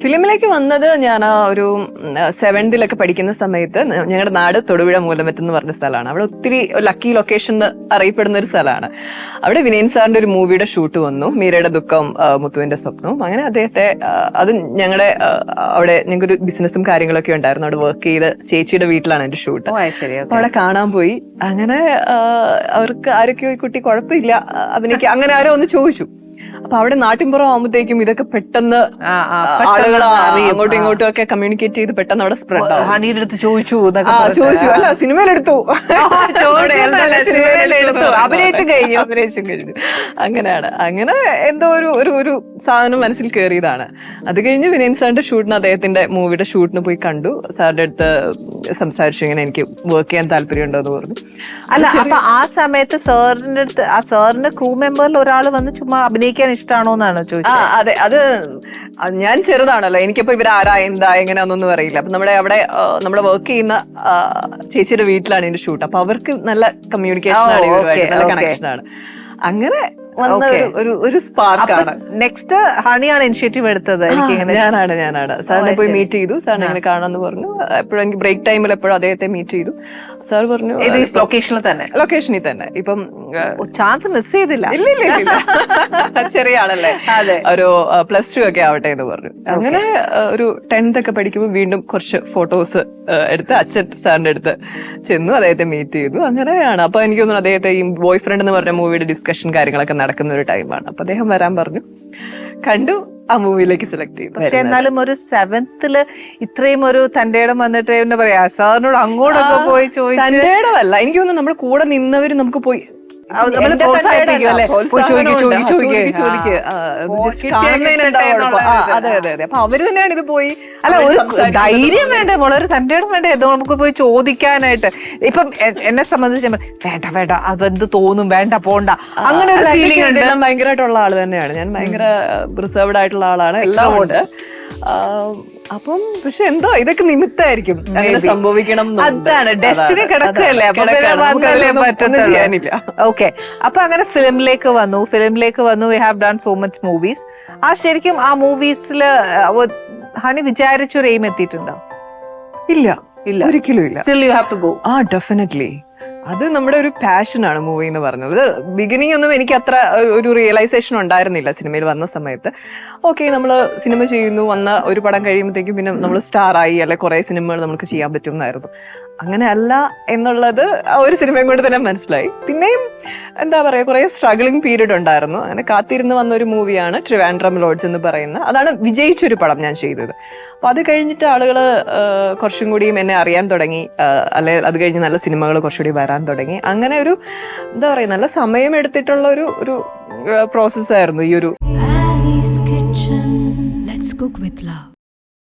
ഫിലിമിലേക്ക് വന്നത് ഞാൻ ഒരു 7th പഠിക്കുന്ന സമയത്ത് ഞങ്ങളുടെ നാട് തൊടുപുഴ മൂലമറ്റം എന്ന് പറഞ്ഞ സ്ഥലമാണ്. അവിടെ ഒത്തിരി ലക്കി ലൊക്കേഷൻ എന്ന് അറിയപ്പെടുന്ന ഒരു സ്ഥലമാണ്. അവിടെ വിനയൻ സാറിന്റെ ഒരു മൂവിയുടെ ഷൂട്ട് വന്നു, മീരയുടെ ദുഃഖം മുത്തുവിന്റെ സ്വപ്നവും. അങ്ങനെ അദ്ദേഹത്തെ അത് ഞങ്ങളുടെ അവിടെ ഞങ്ങൾക്കൊരു ബിസിനസ്സും കാര്യങ്ങളൊക്കെ ഉണ്ടായിരുന്നു. അവിടെ വർക്ക് ചെയ്ത് ചേച്ചിയുടെ വീട്ടിലാണ് എന്റെ ഷൂട്ട്. അപ്പൊ അവിടെ കാണാൻ പോയി. അങ്ങനെ അവർക്ക് ആരൊക്കെയോ ഈ കുട്ടി കുഴപ്പമില്ല അഭിനയിക്കുക അങ്ങനെ ആരോ ഒന്ന് ചോദിച്ചു. അപ്പൊ അവിടെ നാട്ടിൻപുറം ആകുമ്പോഴത്തേക്കും ഇതൊക്കെ പെട്ടെന്ന് ആളുകൾ അങ്ങോട്ടും ഇങ്ങോട്ടും ഒക്കെ കമ്മ്യൂണിക്കേറ്റ് ചെയ്ത് പെട്ടെന്ന് അവിടെ സ്പ്രെഡ് ആവും. ഹണിയുടെ അടുത്ത് ചോദിച്ചു അല്ല സിനിമയിലെടുത്തു അഭിനയിച്ചും കഴിഞ്ഞു. അങ്ങനെയാണ്. അങ്ങനെ എന്തോ ഒരു സാധനം മനസ്സിൽ കയറിയതാണ്. അത് കഴിഞ്ഞ് വിനയൻ സാറിന്റെ ഷൂട്ടിന് അദ്ദേഹത്തിന്റെ മൂവിയുടെ ഷൂട്ടിന് പോയി കണ്ടു. സാറിന്റെ അടുത്ത് സംസാരിച്ചു, ഇങ്ങനെ എനിക്ക് വർക്ക് ചെയ്യാൻ താല്പര്യം ഉണ്ടോ എന്ന് പറഞ്ഞു. അല്ല അപ്പൊ ആ സമയത്ത് സാറിന്റെ അടുത്ത് ആ സാറിന്റെ ക്രൂ മെമ്പറിൽ ഒരാൾ വന്ന് ചുമ്മാ അഭിനയിക്കാൻ ഇഷ്ടമാണോ എന്നാണ് ചോദിച്ചത്? അതെ, അത് ഞാൻ ചെറുതാണല്ലോ, എനിക്കിപ്പോ ഇവരാരാ എന്താ എങ്ങനെയാണെന്നൊന്നും അറിയില്ല. അപ്പൊ നമ്മളെ വർക്ക് ചെയ്യുന്ന ചേച്ചിയുടെ വീട്ടിലാണ് എന്റെ ഷൂട്ട്. അപ്പൊ അവർക്ക് നല്ല കമ്മ്യൂണിക്കേഷൻ ആണ്, നല്ല കണക്ഷൻ ആണ്. അങ്ങനെ വന്ന ഒരു സ്പാർക്കാണ്. നെക്സ്റ്റ് ഹണിയാണ് ഇനിഷ്യേറ്റീവ് എടുത്തത്. ഞാനാണ് സാറിനെ പോയി മീറ്റ് ചെയ്തു. സാറിനെ ഇങ്ങനെ കാണാമെന്ന് പറഞ്ഞു. എപ്പോഴും എനിക്ക് ബ്രേക്ക് ടൈമിൽ എപ്പോഴും അദ്ദേഹത്തെ മീറ്റ് ചെയ്തു. സാർ പറഞ്ഞു ലൊക്കേഷനിൽ തന്നെ. ഇപ്പം ചാൻസ് മിസ് ചെയ്തില്ല. ഇല്ല ചെറിയ ആളല്ലേ, ഒരു +2 ഒക്കെ ആവട്ടെ എന്ന് പറഞ്ഞു. അങ്ങനെ ഒരു 10th ഒക്കെ പഠിക്കുമ്പോൾ വീണ്ടും കുറച്ച് ഫോട്ടോസ് എടുത്ത് അച്ഛൻ സാറിന്റെ അടുത്ത് ചെന്നു, അദ്ദേഹത്തെ മീറ്റ് ചെയ്തു. അങ്ങനെയാണ്. അപ്പൊ എനിക്ക് തോന്നുന്നു അദ്ദേഹത്തെ ഈ ബോയ് ഫ്രണ്ട് എന്ന് പറഞ്ഞ മൂവിയുടെ ഡിസ്കഷൻ കാര്യങ്ങളൊക്കെ നടക്കുന്ന ഒരു ടൈമാണ്. അപ്പൊ അദ്ദേഹം വരാൻ പറഞ്ഞു, കണ്ടു, ആ മൂവിയിലേക്ക് സെലക്ട് ചെയ്തു. പക്ഷെ എന്നാലും ഒരു 7th ഇത്രയും ഒരു തന്റെ ഇടം വന്നിട്ട് എന്താ പറയാ, സാറിനോട് അങ്ങോട്ടൊക്കെ പോയി ചോദിച്ചു. തന്റെ ഇടമല്ല, എനിക്ക് തോന്നുന്നു നമ്മുടെ കൂടെ നിന്നവര് നമുക്ക് പോയി അപ്പൊ അവര് തന്നെയാണ് ഇത് പോയി. അല്ല ഒരു ധൈര്യം വേണ്ടേ, വളരെ തന്റെ ഇടം വേണ്ടേ നമുക്ക് പോയി ചോദിക്കാനായിട്ട്. ഇപ്പം എന്നെ സംബന്ധിച്ച് വേണ്ട അതെന്ത് തോന്നും, വേണ്ട പോണ്ട, അങ്ങനെ ഒരു ഫീലിംഗ് ഉണ്ട്. എല്ലാം ഭയങ്കരമായിട്ടുള്ള ആള് തന്നെയാണ്. ഞാൻ ഭയങ്കര റിസർവ്ഡ് ആയിട്ടുള്ള ആളാണ്, എല്ലാം ഉണ്ട്. അപ്പം പക്ഷെ എന്തോ ഇതൊക്കെ നിമിത്തായിരിക്കും അങ്ങനെ സംഭവിക്കണം. അതാണ് ഡെസ്റ്റിനി കിടക്കുകയല്ലേ, ചെയ്യാനില്ല. ഓക്കെ, അപ്പൊ അങ്ങനെ ഫിലിമിലേക്ക് വന്നു. We have done so much movies. ആ ശരിക്കും ആ മൂവീസില് ഹണി വിചാരിച്ചൊരു എയിം എത്തിയിട്ടുണ്ടോ? ഇല്ല, ഒരിക്കലും ഇല്ല. Still you have to go. Definitely. അത് നമ്മുടെ ഒരു പാഷനാണ് മൂവി എന്ന് പറഞ്ഞത്. ബിഗിനിങ് ഒന്നും എനിക്ക് അത്ര ഒരു റിയലൈസേഷൻ ഉണ്ടായിരുന്നില്ല സിനിമയിൽ വന്ന സമയത്ത്. ഓക്കെ, നമ്മൾ സിനിമ ചെയ്യുന്നു, വന്ന ഒരു പടം കഴിയുമ്പോഴത്തേക്കും പിന്നെ നമ്മൾ സ്റ്റാറായി, അല്ലെ കുറെ സിനിമകൾ നമുക്ക് ചെയ്യാൻ പറ്റും എന്നായിരുന്നു. അങ്ങനെ അല്ല എന്നുള്ളത് ഒരു സിനിമയും കൊണ്ട് തന്നെ മനസ്സിലായി. പിന്നെയും എന്താ പറയാ, കുറെ സ്ട്രഗ്ലിംഗ് പീരീഡ് ഉണ്ടായിരുന്നു. അങ്ങനെ കാത്തിരുന്ന് വന്ന ഒരു മൂവിയാണ് ട്രിവാൻഡ്രം ലോഡ്ജ് എന്ന് പറയുന്ന. അതാണ് വിജയിച്ചൊരു പടം ഞാൻ ചെയ്തത്. അപ്പൊ അത് കഴിഞ്ഞിട്ട് ആളുകൾ കുറച്ചും കൂടിയും എന്നെ അറിയാൻ തുടങ്ങി, അല്ലെ അത് കഴിഞ്ഞ് നല്ല സിനിമകൾ കുറച്ചുകൂടി വരാൻ തുടങ്ങി. അങ്ങനെ ഒരു എന്താ പറയാ, നല്ല സമയം എടുത്തിട്ടുള്ള ഒരു പ്രോസസ്സായിരുന്നു ഈ ഒരു